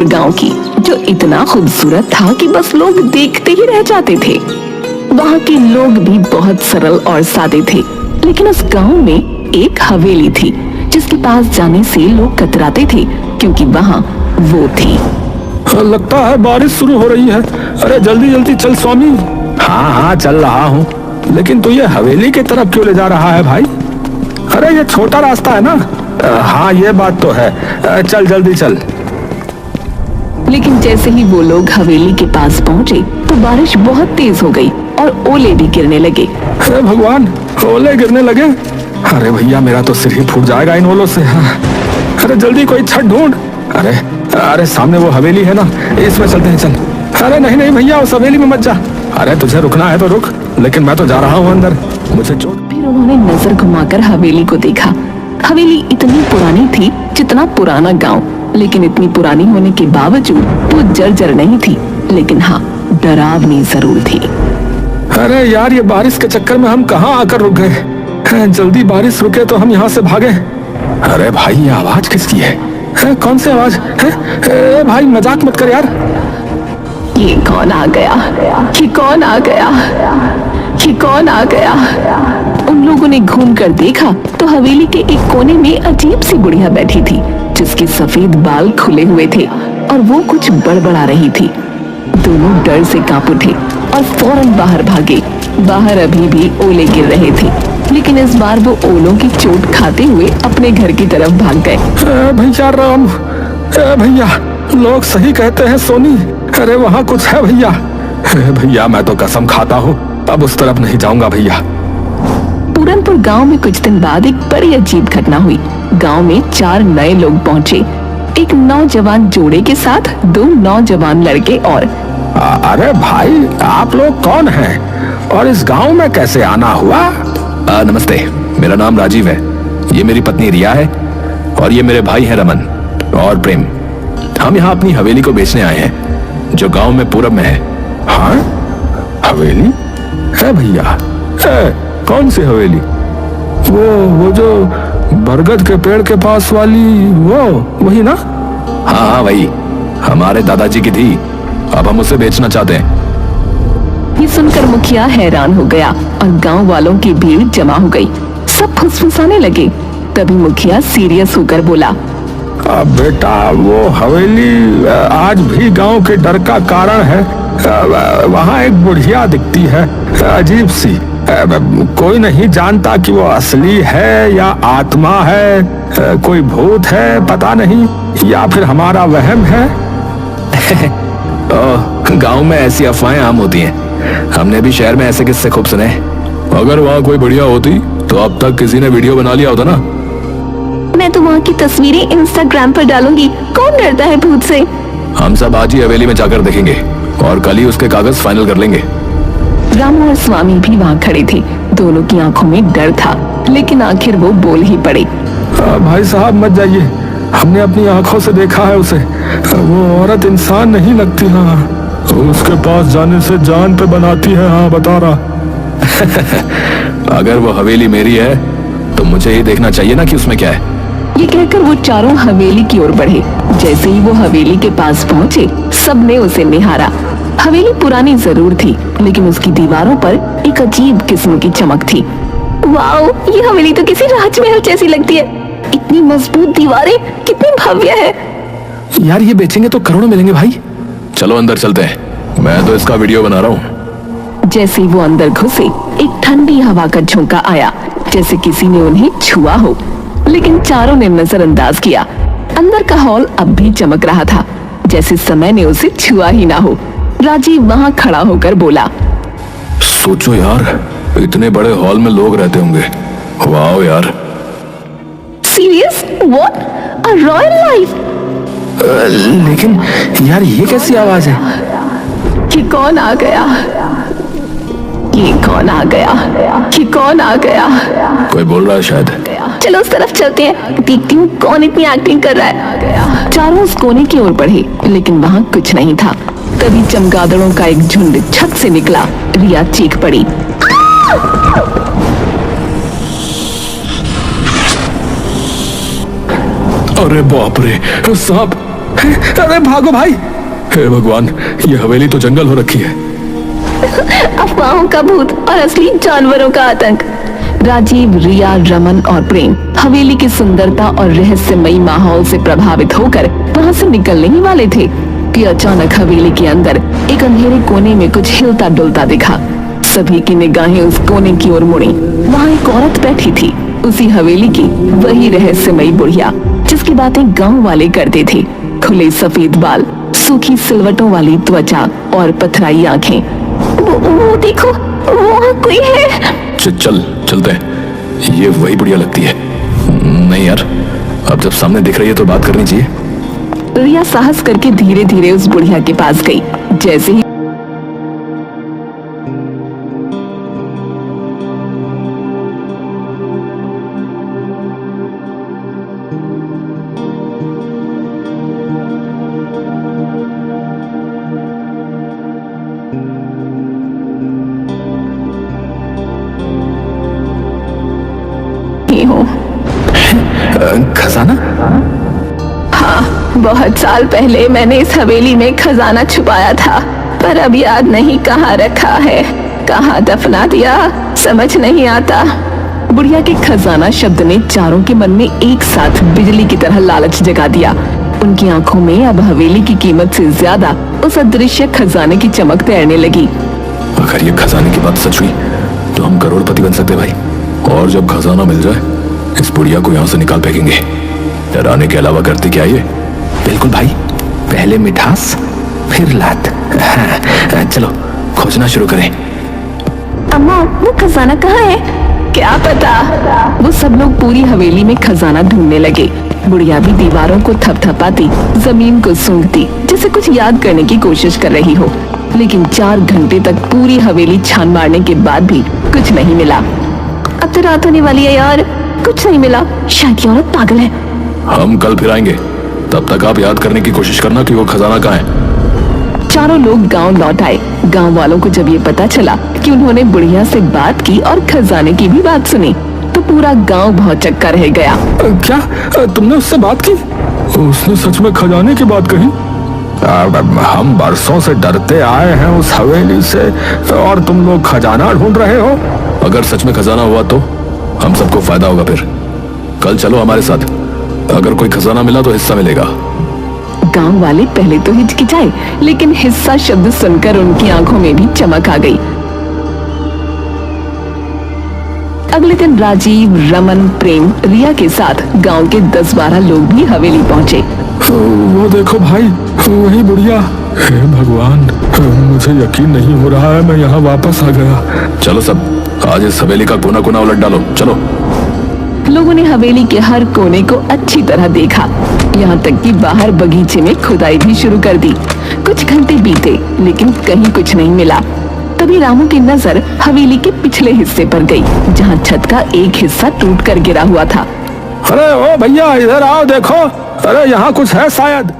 गांव की, जो इतना खूबसूरत था कि बस लोग देखते ही रह जाते थे। वहाँ के लोग भी बहुत सरल और सादे थे, लेकिन उस गांव में एक हवेली थी जिसके पास जाने से लोग कतराते थे, क्योंकि वहाँ वो थी। लगता है बारिश शुरू हो रही है। अरे जल्दी जल्दी चल स्वामी। हाँ हाँ चल रहा हूँ, लेकिन तू ये हवेली की तरफ क्यों ले जा रहा है भाई? अरे ये छोटा रास्ता है ना। हाँ ये बात तो है। चल जल्दी चल। लेकिन जैसे ही वो लोग हवेली के पास पहुँचे तो बारिश बहुत तेज हो गई और ओले भी गिरने लगे। अरे भगवान, ओले गिरने लगे। अरे भैया मेरा तो सिर ही फूट जाएगा इन ओलों से। अरे जल्दी कोई छत ढूंढ। अरे अरे सामने वो हवेली है ना, इसमें चलते हैं चल। अरे नहीं नहीं भैया, उस हवेली में मत जा। अरे तुझे रुकना है तो रुक, लेकिन मैं तो जा रहा हूँ अंदर, मुझे चोट। फिर उन्होंने नजर घुमाकर हवेली को देखा। हवेली इतनी पुरानी थी जितना पुराना गांव, लेकिन इतनी पुरानी होने के बावजूद वो जर्जर नहीं थी, लेकिन हाँ डरावनी जरूर थी। अरे यार ये बारिश के चक्कर में हम कहाँ आकर रुक गए। जल्दी बारिश रुके तो हम यहाँ से भागे। अरे भाई ये आवाज किसकी है? कौन सी आवाज है? भाई मजाक मत कर यार। ये कौन आ गया? ये कौन आ गया? ये कौन आ गया? उन लोगों ने घूमकर देखा तो हवेली के एक कोने में अजीब सी बुढ़िया बैठी थी, जिसके सफेद बाल खुले हुए थे और वो कुछ बड़बड़ा रही थी। दोनों डर से कांप उठे और फौरन बाहर भागे। बाहर अभी भी ओले गिर रहे थे, लेकिन इस बार वो ओलों की चोट खाते हुए अपने घर की तरफ भाग गए। भैया राम, भैया लोग सही कहते हैं सोनी। अरे वहाँ कुछ है भैया। भैया मैं तो कसम खाता हूँ अब उस तरफ नहीं जाऊंगा भैया। पूरनपुर गांव में कुछ दिन बाद एक बड़ी अजीब घटना हुई। गांव में 4 नए लोग पहुंचे, एक नौजवान जोड़े के साथ 2 नौजवान लड़के और। अरे भाई आप लोग कौन हैं और इस गांव में कैसे आना हुआ? नमस्ते, मेरा नाम राजीव है, ये मेरी पत्नी रिया है और ये मेरे भाई हैं रमन और प्रेम। हम यहाँ अपनी हवेली को बेचने आए हैं जो गांव में पूरब में है। हाँ हवेली है भैया? कौन सी हवेली? वो जो बरगद के पेड़ के पास वाली, वो वही ना? हाँ हाँ वही, हमारे दादाजी की थी, अब हम उसे बेचना चाहते हैं। ये सुनकर मुखिया हैरान हो गया और गांव वालों की भीड़ जमा हो गई। सब फुसफुसाने लगे। तभी मुखिया सीरियस होकर बोला, बेटा वो हवेली आज भी गांव के डर का कारण है। वहाँ एक बुढ़िया दिखती है अजीब सी। कोई नहीं जानता कि वो असली है या आत्मा है, कोई भूत है पता नहीं, या फिर हमारा वहम है। गांव में ऐसी अफवाहें आम होती हैं, हमने भी शहर में ऐसे किस्से खूब सुने। अगर वहाँ कोई बढ़िया होती तो अब तक किसी ने वीडियो बना लिया होता ना। मैं तो वहाँ की तस्वीरें इंस्टाग्राम पर डालूंगी, कौन डरता है भूत से। हम सब आज ही हवेली में जाकर देखेंगे और कल ही उसके कागज फाइनल कर लेंगे। रामू और स्वामी भी वहाँ खड़े थे। दोनों की आंखों में डर था, लेकिन आखिर वो बोल ही पड़े। भाई साहब मत जाइए, हमने अपनी आंखों से देखा है उसे। वो औरत इंसान नहीं लगती। हाँ उसके पास जाने से जान पे बनाती है। हाँ बता रहा। अगर वो हवेली मेरी है तो मुझे ही देखना चाहिए ना कि उसमें क्या है। ये कहकर वो चारों हवेली की ओर बढ़े। जैसे ही वो हवेली के पास पहुँचे, सबने उसे निहारा। हवेली पुरानी जरूर थी, लेकिन उसकी दीवारों पर एक अजीब किस्म की चमक थी। वाओ, ये हवेली तो किसी राजमहल जैसी लगती है। इतनी मजबूत दीवारें, कितनी भव्य है। यार ये बेचेंगे तो करोड़ों मिलेंगे भाई। चलो अंदर चलते हैं, मैं तो इसका वीडियो बना रहा हूँ। जैसे ही वो अंदर घुसे, एक ठंडी हवा का झोंका आया, जैसे किसी ने उन्हें छुआ हो, लेकिन चारों ने नजरअंदाज किया। अंदर का हॉल अब भी चमक रहा था, जैसे समय ने उसे छुआ ही ना हो। राजीव वहाँ खड़ा होकर बोला, सोचो यार, इतने बड़े हॉल में लोग रहते होंगे। वाओ यार। Serious? What? A royal life? लेकिन यार ये कैसी आवाज है? ये कौन आ गया? ये कौन आ गया? ये कौन आ गया? कोई बोल रहा है शायद। चलो उस तरफ चलते हैं, देखती हूँ कौन इतनी एक्टिंग कर रहा है। चारों उस कोने की ओर बढ़े, लेकिन वहाँ कुछ नहीं था। तभी चमगादड़ों का एक झुंड छत से निकला। रिया चीख पड़ी। अरे बाप रे, सांप! अरे भागो भाई। हे भगवान, ये हवेली तो जंगल हो रखी है। अफवाहों का भूत और असली जानवरों का आतंक। राजीव, रिया, रमन और प्रेम हवेली की सुंदरता और रहस्यमयी माहौल से प्रभावित होकर वहां से निकलने ही वाले थे कि अचानक हवेली के अंदर एक अंधेरे कोने में कुछ हिलता डुलता दिखा। सभी की निगाहें उस कोने की ओर मुड़ी। वहां एक औरत बैठी थी, उसी हवेली की, वही रहस्यमयी बुढ़िया जिसकी बातें गांव वाले करते थे। खुले सफेद बाल, सूखी सिलवटों वाली त्वचा और पथराई आंखें। वो देखो, वहाँ कोई है। चलते हैं। ये वही बुढ़िया लगती है। नहीं यार, अब जब सामने दिख रही है तो बात करनी चाहिए। रिया साहस करके धीरे धीरे उस बुढ़िया के पास गई। जैसे ही हूँ। खजाना? हाँ, बहुत साल पहले मैंने इस हवेली में खजाना छुपाया था, पर अब याद नहीं कहाँ रखा है, कहाँ दफना दिया, समझ नहीं आता। बुढ़िया के खजाना शब्द ने चारों के मन में एक साथ बिजली की तरह लालच जगा दिया। उनकी आंखों में अब हवेली की कीमत से ज्यादा उस अदृश्य खजाने की चमक तैरने लगी। अगर ये खजाने की बात सच हुई तो हम करोड़पति बन सकते भाई। और जब खजाना मिल जाए, इस बुढ़िया को यहाँ से निकाल फेंकेंगे। डराने के अलावा करते क्या ये? बिल्कुल भाई, पहले मिठास फिर लात। हाँ, चलो खोजना शुरू करें। अम्मा, वो खजाना कहाँ है? क्या पता। वो सब लोग पूरी हवेली में खजाना ढूंढने लगे। बुढ़िया भी दीवारों को थपथपाती, जमीन को सूंघती, जैसे कुछ याद करने की कोशिश कर रही हो। लेकिन 4 घंटे तक पूरी हवेली छान मारने के बाद भी कुछ नहीं मिला। अब तो रात होने वाली है यार, कुछ नहीं मिला। शायद ये औरत पागल है। हम कल फिर आएंगे, तब तक आप याद करने की कोशिश करना कि वो खजाना कहाँ है। चारों लोग गांव लौट आए। गांव वालों को जब ये पता चला कि उन्होंने बुढ़िया से बात की और खजाने की भी बात सुनी, तो पूरा गांव बहुत चक्का रह गया। क्या तुमने उससे बात की? उसने सच में खजाने की बात कही? हम बरसों से डरते आए हैं उस हवेली से, और तुम लोग खजाना ढूंढ रहे हो? अगर सच में खजाना हुआ तो हम सबको फायदा होगा। फिर कल चलो हमारे साथ, अगर कोई खजाना मिला तो हिस्सा मिलेगा। गांव वाले पहले तो हिचकिचाए, लेकिन हिस्सा शब्द सुनकर उनकी आंखों में भी चमक आ गई। अगले दिन राजीव, रमन, प्रेम, रिया के साथ गांव के 10-12 लोग भी हवेली पहुंचे। वो देखो भाई, वही बुढ़िया। हे भगवान, मुझे यकीन नहीं हो रहा है, मैं यहाँ वापस आ गया। चलो सब, आज इस हवेली का कोना कोना उलट डालो। चलो। लोगों ने हवेली के हर कोने को अच्छी तरह देखा, यहाँ तक कि बाहर बगीचे में खुदाई भी शुरू कर दी। कुछ घंटे बीते, लेकिन कहीं कुछ नहीं मिला। तभी रामू की नजर हवेली के पिछले हिस्से पर गई, जहाँ छत का एक हिस्सा टूट कर गिरा हुआ था। अरे ओ भैया, इधर आओ, देखो। अरे यहाँ कुछ है शायद।